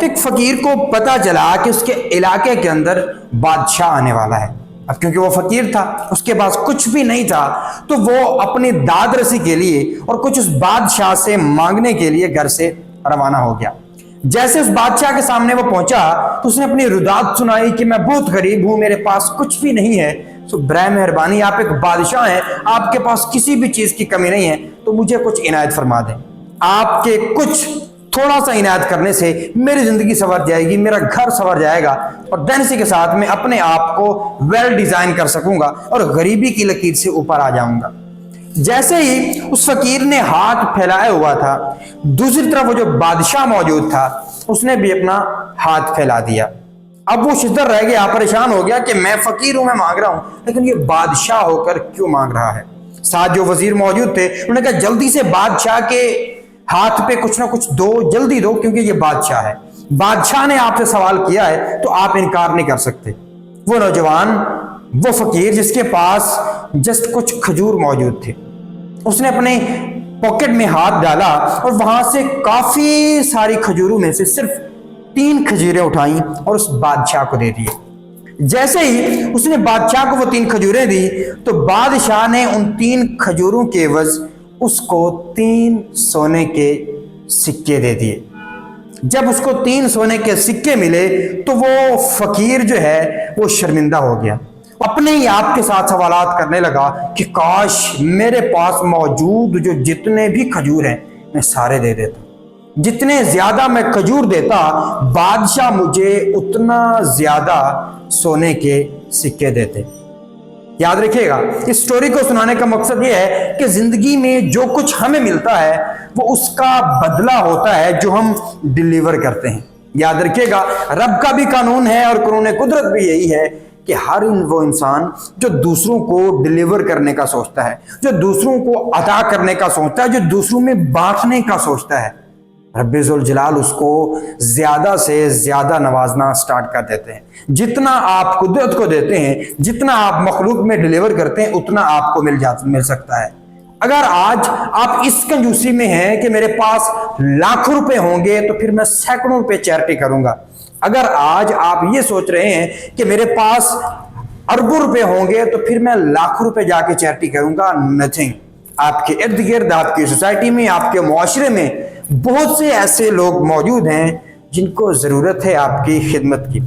ایک فقیر کو پتا چلا کہ اس کے علاقے کے اندر بادشاہ آنے والا ہے۔ اب کیونکہ وہ فقیر تھا، اس کے پاس کچھ بھی نہیں تھا، تو وہ اپنی داد رسی کے لیے اور کچھ اس بادشاہ سے مانگنے کے لیے گھر سے روانہ ہو گیا۔ جیسے اس بادشاہ کے سامنے وہ پہنچا تو اس نے اپنی ردات سنائی کہ میں بہت غریب ہوں، میرے پاس کچھ بھی نہیں ہے، تو برائے مہربانی آپ ایک بادشاہ ہیں، آپ کے پاس کسی بھی چیز کی کمی نہیں ہے، تو مجھے کچھ عنایت فرما دیں۔ آپ کے کچھ تھوڑا سا عنایت کرنے سے میری زندگی سنور جائے گی، میرا گھر سنور جائے گا، اور دین اسی کے ساتھ میں اپنے آپ کو ویل ڈیزائن کر سکوں گا اور غریبی کی لکیر سے اوپر آ جاؤں گا۔ جیسے ہی اس فقیر نے ہاتھ پھیلائے ہوا تھا، دوسری طرف وہ جو بادشاہ موجود تھا اس نے بھی اپنا ہاتھ پھیلا دیا۔ اب وہ شدر رہ گیا، پریشان ہو گیا کہ میں فقیر ہوں، میں مانگ رہا ہوں، لیکن یہ بادشاہ ہو کر کیوں مانگ رہا ہے؟ ساتھ جو وزیر موجود تھے انہوں نے کہا جلدی سے بادشاہ کے ہاتھ پہ کچھ نہ کچھ دو، جلدی دو، کیونکہ یہ بادشاہ ہے، بادشاہ نے آپ سے سوال کیا ہے تو آپ انکار نہیں کر سکتے۔ وہ نوجوان، وہ فقیر جس کے پاس جسٹ کچھ کھجور موجود تھے، اس نے اپنے پاکٹ میں ہاتھ ڈالا اور وہاں سے کافی ساری کھجوروں میں سے صرف 3 کھجوریں اٹھائیں اور اس بادشاہ کو دے دیے۔ جیسے ہی اس نے بادشاہ کو وہ 3 کھجوریں دی تو بادشاہ نے ان 3 کھجوروں کے عوض اس کو 3 سونے کے سکے دے دیے۔ جب اس کو 3 سونے کے سکے ملے تو وہ فقیر جو ہے وہ شرمندہ ہو گیا، اپنے ہی آپ کے ساتھ سوالات کرنے لگا کہ کاش میرے پاس موجود جو جتنے بھی کھجور ہیں میں سارے دے دیتا، جتنے زیادہ میں کھجور دیتا بادشاہ مجھے اتنا زیادہ سونے کے سکے دیتے۔ یاد رکھیے گا، اس سٹوری کو سنانے کا مقصد یہ ہے کہ زندگی میں جو کچھ ہمیں ملتا ہے وہ اس کا بدلہ ہوتا ہے جو ہم ڈیلیور کرتے ہیں۔ یاد رکھیے گا، رب کا بھی قانون ہے اور قانون قدرت بھی یہی ہے کہ ہر وہ انسان جو دوسروں کو ڈیلیور کرنے کا سوچتا ہے، جو دوسروں کو عطا کرنے کا سوچتا ہے، جو دوسروں میں بانٹنے کا سوچتا ہے، رب ذوالجلال اس کو زیادہ سے زیادہ نوازنا سٹارٹ کر دیتے ہیں۔ جتنا آپ قدرت کو دیتے ہیں، جتنا آپ مخلوق میں ڈیلیور کرتے ہیں، اتنا آپ کو مل سکتا ہے۔ اگر آج آپ اس کنجوسی میں ہیں کہ میرے پاس لاکھوں روپے ہوں گے تو پھر میں سینکڑوں روپے چیریٹی کروں گا، اگر آج آپ یہ سوچ رہے ہیں کہ میرے پاس اربوں روپے ہوں گے تو پھر میں لاکھوں روپے جا کے چیریٹی کروں گا، نتھنگ۔ آپ کے ارد گرد، آپ کی سوسائٹی میں، آپ کے معاشرے میں بہت سے ایسے لوگ موجود ہیں جن کو ضرورت ہے آپ کی خدمت کی۔